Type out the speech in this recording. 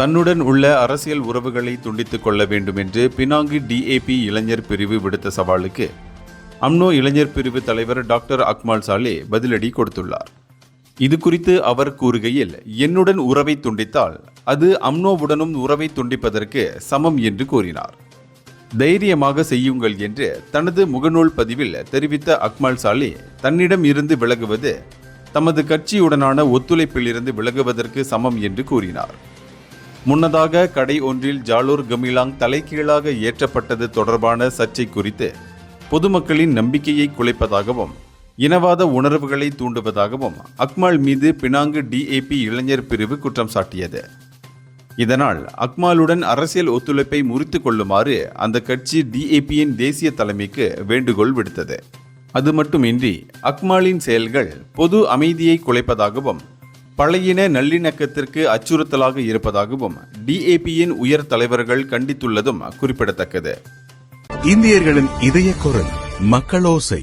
தன்னுடன் உள்ள அரசியல் உறவுகளை துண்டித்துக் கொள்ள வேண்டும் என்று பினாங்கு டிஏபி இளைஞர் பிரிவு விடுத்த சவாலுக்கு அம்னோ இளைஞர் பிரிவு தலைவர் டாக்டர் அக்மால் சாலே பதிலடி கொடுத்துள்ளார். இது குறித்து அவர் கூறுகையில், என்னுடன் உறவை துண்டித்தால் அது அம்னோவுடனும் உறவை துண்டிப்பதற்கு சமம் என்று கூறினார். தைரியமாக செய்யுங்கள் என்று தனது முகநூல் பதிவில் தெரிவித்த அக்மால் சாலே, தன்னிடம் இருந்து விலகுவது தமது கட்சியுடனான ஒத்துழைப்பிலிருந்து விலகுவதற்கு சமம் என்று கூறினார். முன்னதாக கடை ஒன்றில் ஜாலூர் கமிலாங் தலைகீழாக ஏற்றப்பட்டது தொடர்பான சர்ச்சை குறித்து பொதுமக்களின் நம்பிக்கையை குலைப்பதாகவும் இனவாத உணர்வுகளை தூண்டுவதாகவும் அக்மால் மீது பினாங்கு டிஏபி இளைஞர் பிரிவு குற்றம் சாட்டியது. இதனால் அக்மாலுடன் அரசியல் ஒத்துழைப்பை முறித்து கொள்ளுமாறு அந்த கட்சி டிஏபியின் தேசிய தலைமைக்கு வேண்டுகோள் விடுத்தது. அது மட்டுமின்றி அக்மாலின் செயல்கள் பொது அமைதியை குலைப்பதாகவும் பழையின நல்லிணக்கத்திற்கு அச்சுறுத்தலாக இருப்பதாகவும் டிஏபியின் உயர் தலைவர்கள் கண்டித்துள்ளதும் குறிப்பிடத்தக்கது. இந்தியர்களின் இதய குரல் மக்களோசை.